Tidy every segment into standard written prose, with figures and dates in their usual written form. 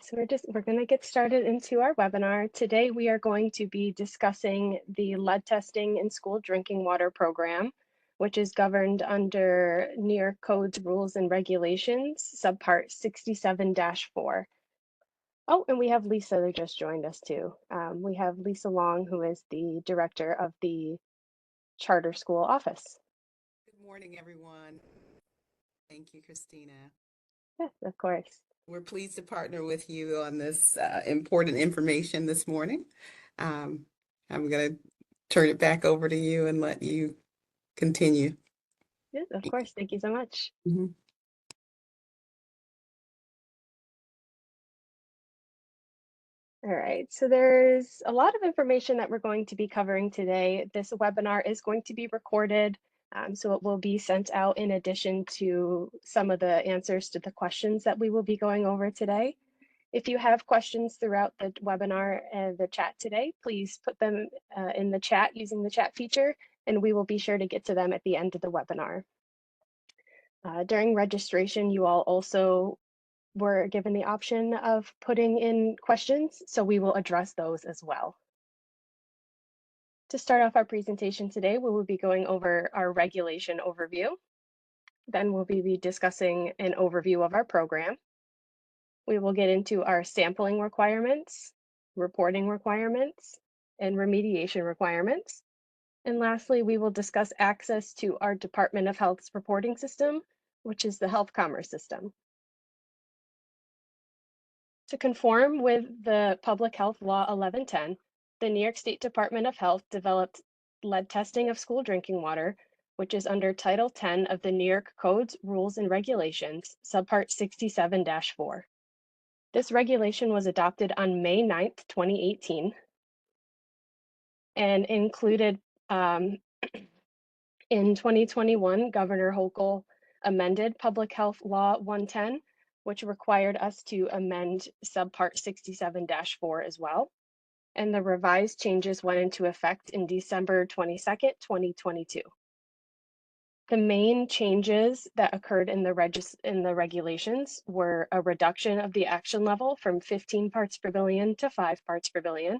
So we're going to get started into our webinar. Today we are going to be discussing the lead testing in school drinking water program, which is governed under New York Code's rules and regulations, subpart 67-4. Oh, and we have Lisa who just joined us too. We have Lisa Long, who is the director of the charter school office. Good morning, everyone. Thank you, Christina. Yes, of course. We're pleased to partner with you on this important information this morning. I'm going to turn it back over to you and let you continue. Yes, of course. Thank you so much. Mhm. All right, so there's a lot of information that we're going to be covering today. This webinar is going to be recorded, so it will be sent out in addition to some of the answers to the questions that we will be going over today. If you have questions throughout the webinar and the chat today, please put them in the chat using the chat feature, and we will be sure to get to them at the end of the webinar. During registration, you all also were given the option of putting in questions, so we will address those as well. To start off our presentation today, we will be going over our regulation overview. Then we'll be discussing an overview of our program. We will get into our sampling requirements, reporting requirements, and remediation requirements. And lastly, we will discuss access to our Department of Health's reporting system, which is the Health Commerce system. To conform with the Public Health Law 1110, the New York State Department of Health developed lead testing of school drinking water, which is under Title 10 of the New York Code's Rules and Regulations, Subpart 67-4. This regulation was adopted on May 9th, 2018, and included in 2021, Governor Hochul amended Public Health Law 110, which required us to amend Subpart 67-4 as well. And the revised changes went into effect in December 22nd, 2022. The main changes that occurred in the regulations were a reduction of the action level from 15 parts per billion to 5 parts per billion.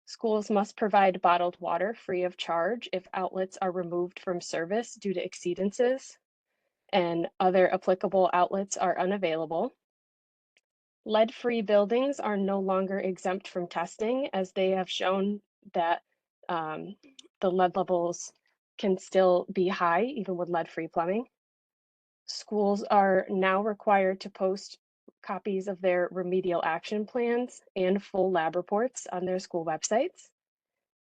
Schools must provide bottled water free of charge if outlets are removed from service due to exceedances and other applicable outlets are unavailable. Lead-free buildings are no longer exempt from testing, as they have shown that the lead levels can still be high even with lead-free plumbing. Schools are now required to post copies of their remedial action plans and full lab reports on their school websites.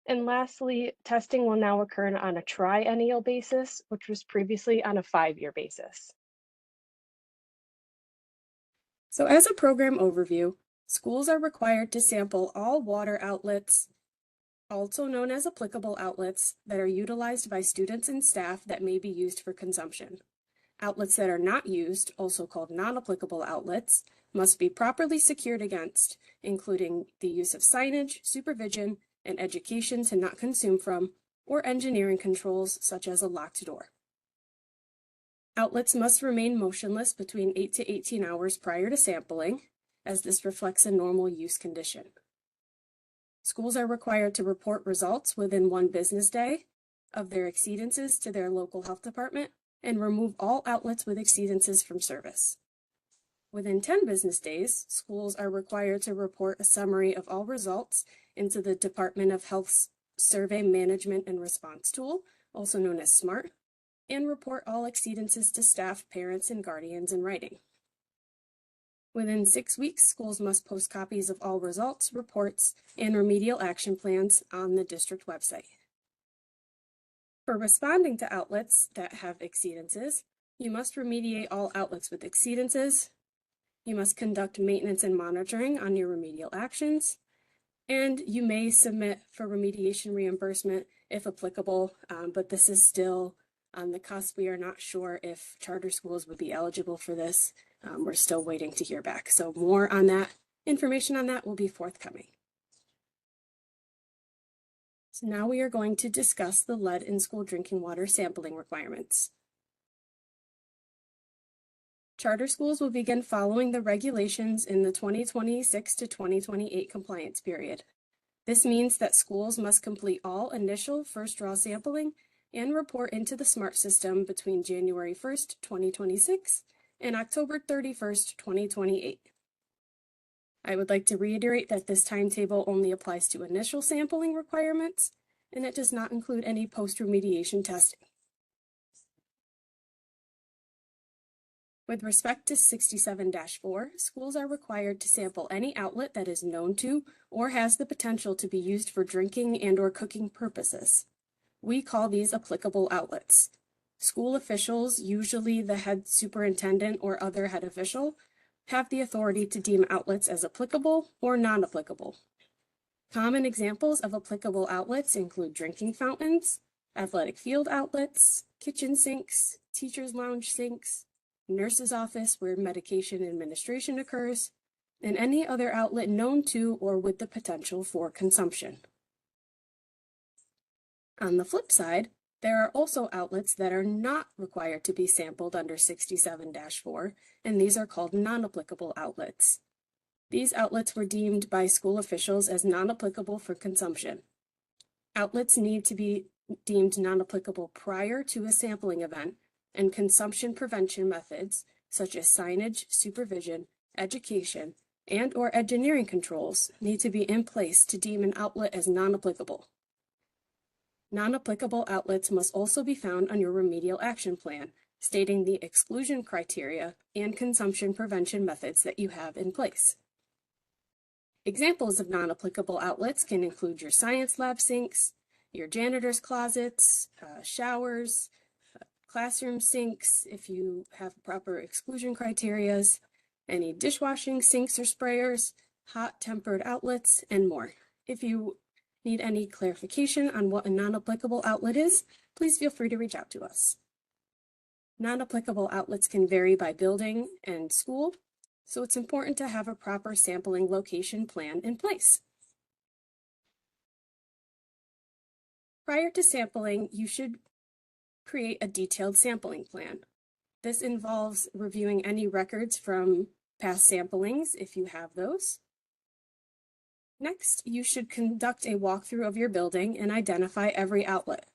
And lastly, testing will now occur on a triennial basis, which was previously on a 5-year basis. So as a program overview, schools are required to sample all water outlets, also known as applicable outlets, that are utilized by students and staff that may be used for consumption. Outlets that are not used, also called non-applicable outlets, must be properly secured against, including the use of signage, supervision, and education to not consume from, or engineering controls such as a locked door. Outlets must remain motionless between 8 to 18 hours prior to sampling, as this reflects a normal use condition. Schools are required to report results within 1 business day of their exceedances to their local health department and remove all outlets with exceedances from service. Within 10 business days, schools are required to report a summary of all results into the Department of Health's Survey Management and Response Tool, also known as SMART, and report all exceedances to staff, parents, and guardians in writing. Within 6 weeks, schools must post copies of all results, reports, and remedial action plans on the district website. For responding to outlets that have exceedances, you must remediate all outlets with exceedances, you must conduct maintenance and monitoring on your remedial actions, and you may submit for remediation reimbursement if applicable, but this is still on the cusp. We are not sure if charter schools would be eligible for this. We're still waiting to hear back. So more on that, information on that will be forthcoming. So now we are going to discuss the lead in school drinking water sampling requirements. Charter schools will begin following the regulations in the 2026 to 2028 compliance period. This means that schools must complete all initial first draw sampling and report into the SMART system between January 1st, 2026 and October 31st, 2028. I would like to reiterate that this timetable only applies to initial sampling requirements, and it does not include any post-remediation testing. With respect to 67-4, schools are required to sample any outlet that is known to or has the potential to be used for drinking and/or cooking purposes. We call these applicable outlets. School officials, usually the head superintendent or other head official, have the authority to deem outlets as applicable or non-applicable. Common examples of applicable outlets include drinking fountains, athletic field outlets, kitchen sinks, teacher's lounge sinks, nurse's office where medication administration occurs, and any other outlet known to or with the potential for consumption. On the flip side, there are also outlets that are not required to be sampled under 67-4, and these are called non-applicable outlets. These outlets were deemed by school officials as non-applicable for consumption. Outlets need to be deemed non-applicable prior to a sampling event, and consumption prevention methods, such as signage, supervision, education, and/or engineering controls, need to be in place to deem an outlet as non-applicable. Non-applicable outlets must also be found on your remedial action plan, stating the exclusion criteria and consumption prevention methods that you have in place. Examples of non-applicable outlets can include your science lab sinks, your janitor's closets, showers, classroom sinks, if you have proper exclusion criteria, any dishwashing sinks or sprayers, hot tempered outlets, and more. If you need any clarification on what a non-applicable outlet is, please feel free to reach out to us. Non-applicable outlets can vary by building and school, so it's important to have a proper sampling location plan in place. Prior to sampling, you should create a detailed sampling plan. This involves reviewing any records from past samplings if you have those. Next, you should conduct a walkthrough of your building and identify every outlet.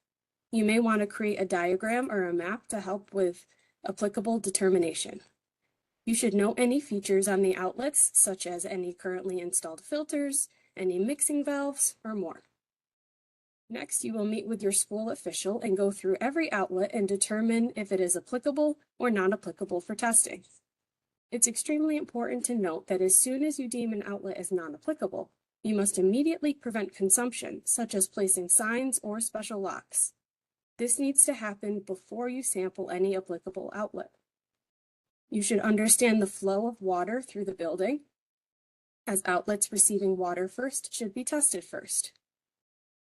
You may want to create a diagram or a map to help with applicable determination. You should note any features on the outlets, such as any currently installed filters, any mixing valves, or more. Next, you will meet with your school official and go through every outlet and determine if it is applicable or non-applicable for testing. It's extremely important to note that as soon as you deem an outlet as non-applicable, you must immediately prevent consumption, such as placing signs or special locks. This needs to happen before you sample any applicable outlet. You should understand the flow of water through the building, as outlets receiving water first should be tested first.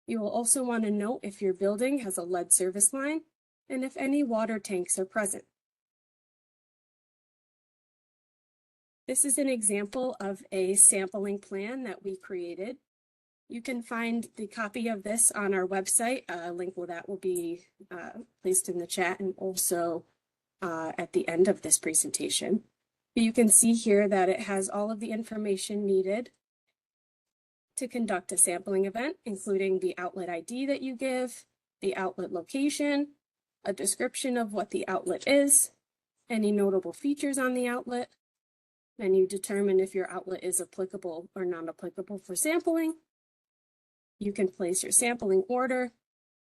You will also want to note if your building has a lead service line and if any water tanks are present. This is an example of a sampling plan that we created. You can find the copy of this on our website. A link to that will be placed in the chat and also at the end of this presentation. You can see here that it has all of the information needed to conduct a sampling event, including the outlet ID that you give, the outlet location, a description of what the outlet is, any notable features on the outlet, and you determine if your outlet is applicable or non-applicable for sampling. You can place your sampling order,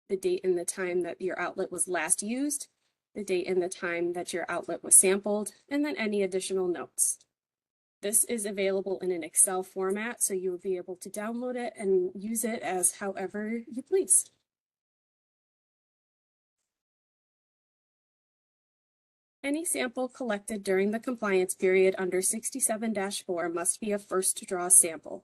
the date and the time that your outlet was last used, the date and the time that your outlet was sampled, and then any additional notes. This is available in an Excel format, so you'll be able to download it and use it as however you please. Any sample collected during the compliance period under 67-4 must be a first draw sample.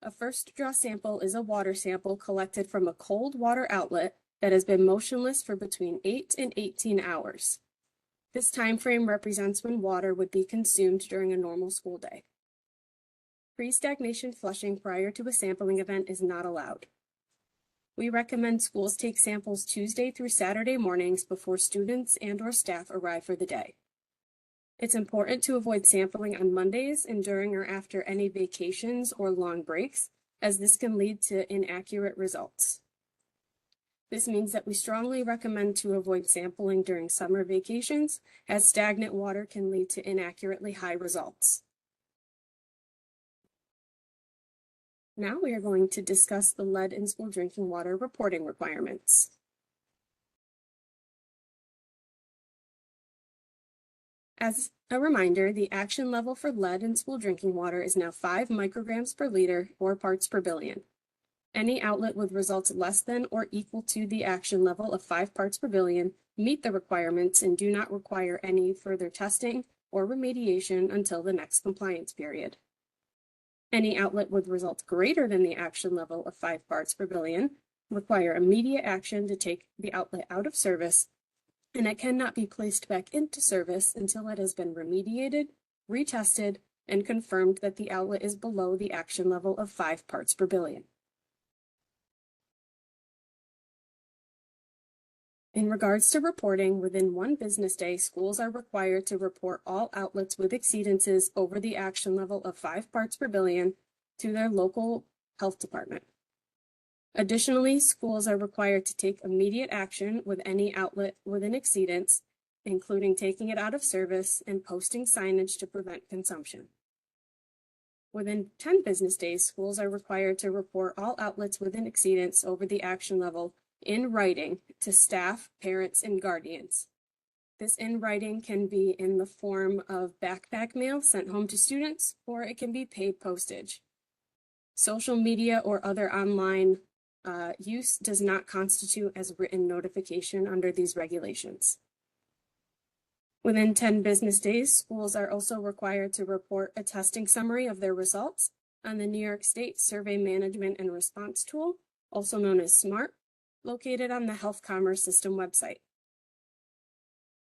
A first draw sample is a water sample collected from a cold water outlet that has been motionless for between 8 and 18 hours. This time frame represents when water would be consumed during a normal school day. Pre-stagnation flushing prior to a sampling event is not allowed. We recommend schools take samples Tuesday through Saturday mornings before students and/or staff arrive for the day. It's important to avoid sampling on Mondays and during or after any vacations or long breaks, as this can lead to inaccurate results. This means that we strongly recommend to avoid sampling during summer vacations, as stagnant water can lead to inaccurately high results. Now we are going to discuss the lead in school drinking water reporting requirements. As a reminder, the action level for lead in school drinking water is now 5 micrograms per liter or parts per billion. Any outlet with results less than or equal to the action level of 5 parts per billion meet the requirements and do not require any further testing or remediation until the next compliance period. Any outlet with results greater than the action level of 5 parts per billion require immediate action to take the outlet out of service, and it cannot be placed back into service until it has been remediated, retested, and confirmed that the outlet is below the action level of 5 parts per billion. In regards to reporting, within 1 business day, schools are required to report all outlets with exceedances over the action level of 5 parts per billion to their local health department. Additionally, schools are required to take immediate action with any outlet with an exceedance, including taking it out of service and posting signage to prevent consumption. Within 10 business days, schools are required to report all outlets with an exceedance over the action level in writing to staff, parents, and guardians. This in writing can be in the form of backpack mail sent home to students, or it can be paid postage. Social media or other online use does not constitute as written notification under these regulations. Within 10 business days, schools are also required to report a testing summary of their results on the New York State Survey Management and Response Tool, also known as SMART, located on the Health Commerce System website.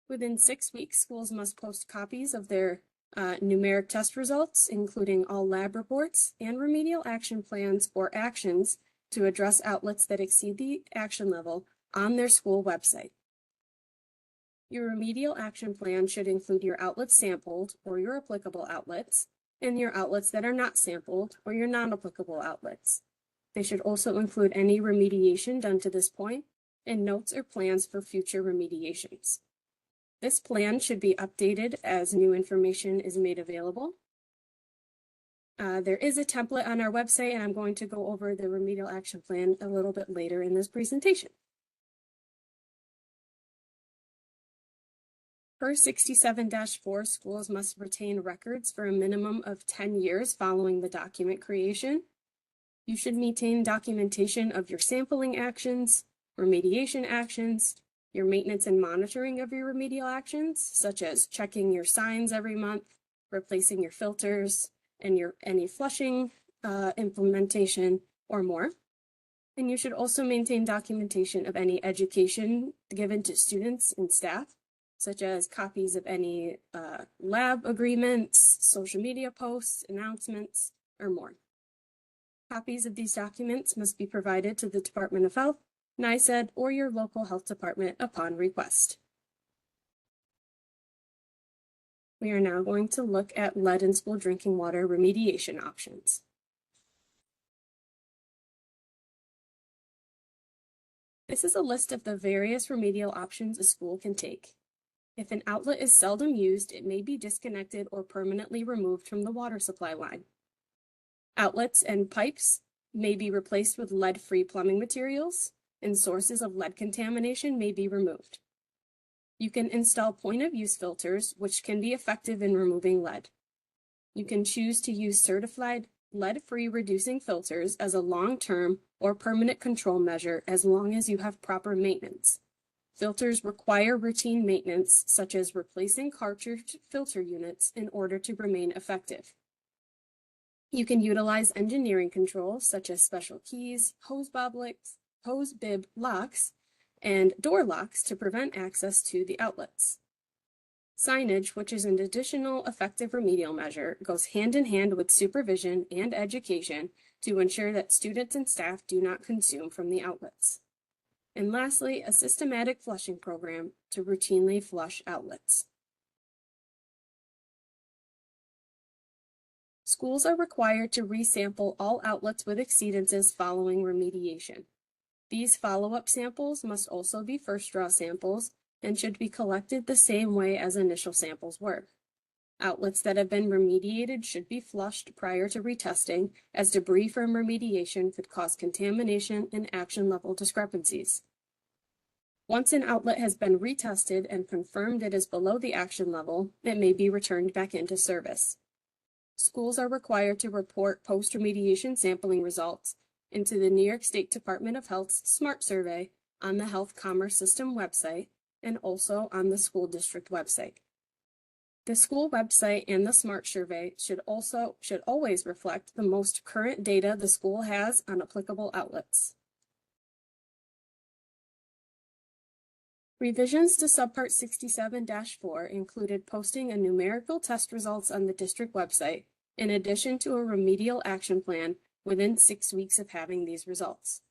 Within 6 weeks, schools must post copies of their numeric test results, including all lab reports and remedial action plans or actions to address outlets that exceed the action level on their school website. Your remedial action plan should include your outlets sampled or your applicable outlets, and your outlets that are not sampled or your non-applicable outlets. They should also include any remediation done to this point and notes or plans for future remediations. This plan should be updated as new information is made available. There is a template on our website, and I'm going to go over the remedial action plan a little bit later in this presentation. Per 67-4, schools must retain records for a minimum of 10 years following the document creation. You should maintain documentation of your sampling actions, remediation actions, your maintenance and monitoring of your remedial actions, such as checking your signs every month, replacing your filters, and any flushing implementation or more. And you should also maintain documentation of any education given to students and staff, such as copies of any lab agreements, social media posts, announcements, or more. Copies of these documents must be provided to the Department of Health, NYCERD, or your local health department upon request. We are now going to look at lead in school drinking water remediation options. This is a list of the various remedial options a school can take. If an outlet is seldom used, it may be disconnected or permanently removed from the water supply line. Outlets and pipes may be replaced with lead-free plumbing materials, and sources of lead contamination may be removed. You can install point-of-use filters, which can be effective in removing lead. You can choose to use certified lead-free reducing filters as a long-term or permanent control measure as long as you have proper maintenance. Filters require routine maintenance, such as replacing cartridge filter units, in order to remain effective. You can utilize engineering controls, such as special keys, hose bib locks, and door locks to prevent access to the outlets. Signage, which is an additional effective remedial measure, goes hand in hand with supervision and education to ensure that students and staff do not consume from the outlets. And lastly, a systematic flushing program to routinely flush outlets. Schools are required to resample all outlets with exceedances following remediation. These follow-up samples must also be first draw samples and should be collected the same way as initial samples were. Outlets that have been remediated should be flushed prior to retesting, as debris from remediation could cause contamination and action level discrepancies. Once an outlet has been retested and confirmed it is below the action level, it may be returned back into service. Schools are required to report post-remediation sampling results into the New York State Department of Health's SMART survey on the Health Commerce System website and also on the school district website. The school website and the SMART survey should always reflect the most current data the school has on applicable outlets. Revisions to Subpart 67-4 included posting a numerical test results on the district website, in addition to a remedial action plan within 6 weeks of having these results.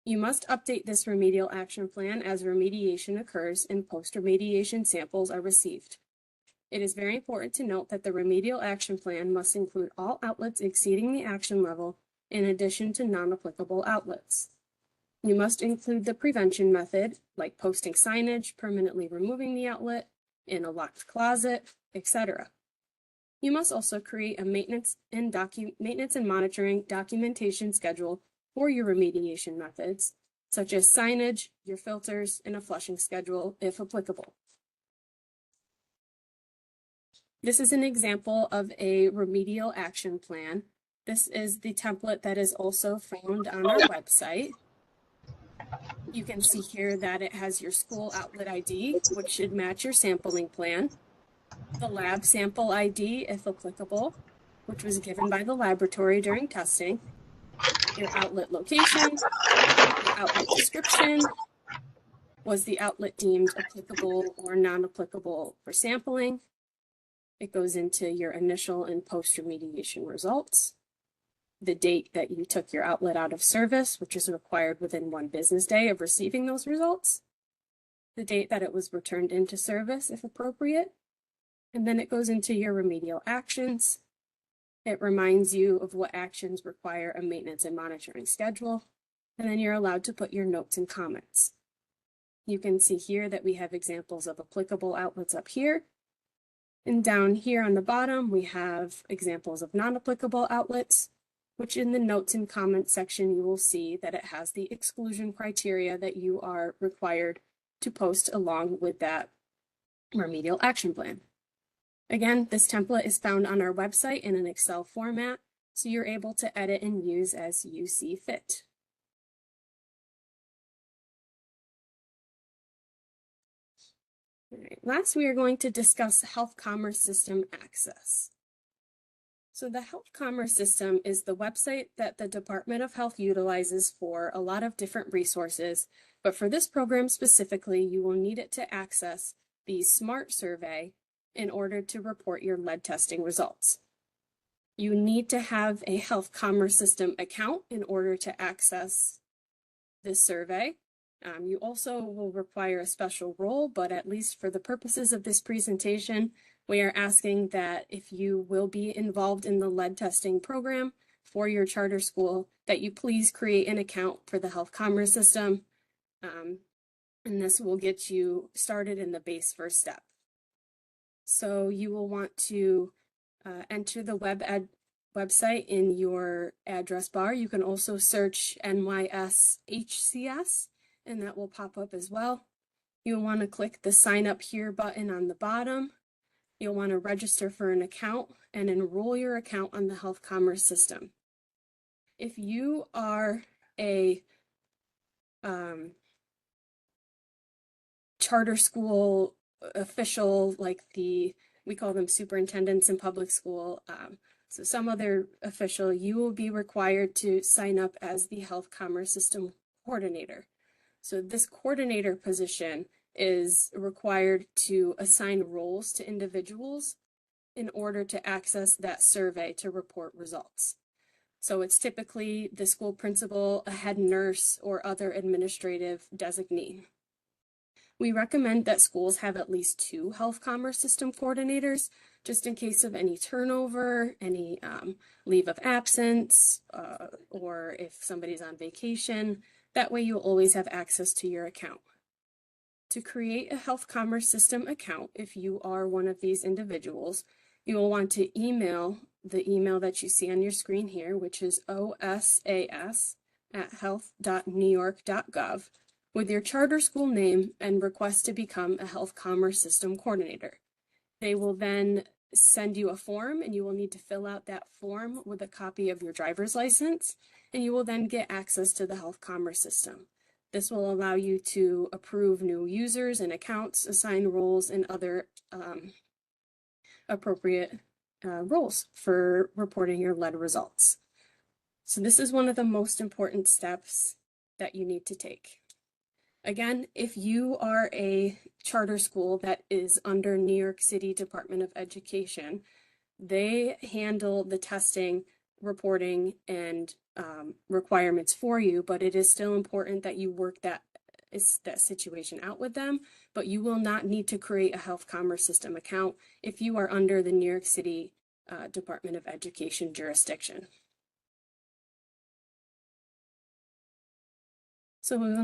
You must update this remedial action plan as remediation occurs and post-remediation samples are received. It is very important to note that the remedial action plan must include all outlets exceeding the action level in addition to non-applicable outlets. You must include the prevention method, like posting signage, permanently removing the outlet, in a locked closet, etc. You must also create a maintenance and monitoring documentation schedule for your remediation methods, such as signage, your filters, and a flushing schedule if applicable. This is an example of a remedial action plan. This is the template that is also found on our website. You can see here that it has your school outlet ID, which should match your sampling plan, the lab sample ID, if applicable, which was given by the laboratory during testing, your outlet location, your outlet description, was the outlet deemed applicable or non-applicable for sampling. It goes into your initial and post-remediation results, the date that you took your outlet out of service, which is required within 1 business day of receiving those results, the date that it was returned into service, if appropriate, and then it goes into your remedial actions. It reminds you of what actions require a maintenance and monitoring schedule, and then you're allowed to put your notes and comments. You can see here that we have examples of applicable outlets up here, and down here on the bottom, we have examples of non-applicable outlets, which in the notes and comments section, you will see that it has the exclusion criteria that you are required to post along with that remedial action plan. Again, this template is found on our website in an Excel format, so you're able to edit and use as you see fit. All right, last, we are going to discuss Health Commerce System access. So the Health Commerce System is the website that the Department of Health utilizes for a lot of different resources, but for this program specifically, you will need it to access the SMART survey in order to report your lead testing results. You need to have a Health Commerce System account in order to access this survey. You also will require a special role, but at least for the purposes of this presentation, we are asking that if you will be involved in the lead testing program for your charter school, that you please create an account for the Health Commerce System, and this will get you started in the base first step. So you will want to enter the website in your address bar. You can also search NYCRR, and that will pop up as well. You'll want to click the sign up here button on the bottom. You'll want to register for an account and enroll your account on the Health Commerce System. If you are a charter school official, like we call them superintendents in public school, so some other official, you will be required to sign up as the Health Commerce System coordinator. So this coordinator position is required to assign roles to individuals in order to access that survey to report results. So it's typically the school principal, a head nurse, or other administrative designee. We recommend that schools have at least 2 health commerce system coordinators, just in case of any turnover, any leave of absence, or if somebody's on vacation. That way you'll always have access to your account. To create a health commerce system account, if you are one of these individuals, you will want to email the email that you see on your screen here, which is osas@health.newyork.gov, with your charter school name and request to become a health commerce system coordinator. They will then send you a form, and you will need to fill out that form with a copy of your driver's license, and you will then get access to the health commerce system. This will allow you to approve new users and accounts, assign roles, and other appropriate roles for reporting your lead results. So this is one of the most important steps that you need to take. Again, if you are a charter school that is under New York City Department of Education, they handle the testing, reporting, and requirements for you, but it is still important that you work that situation out with them. But you will not need to create a health commerce system account if you are under the New York City Department of Education jurisdiction. So we will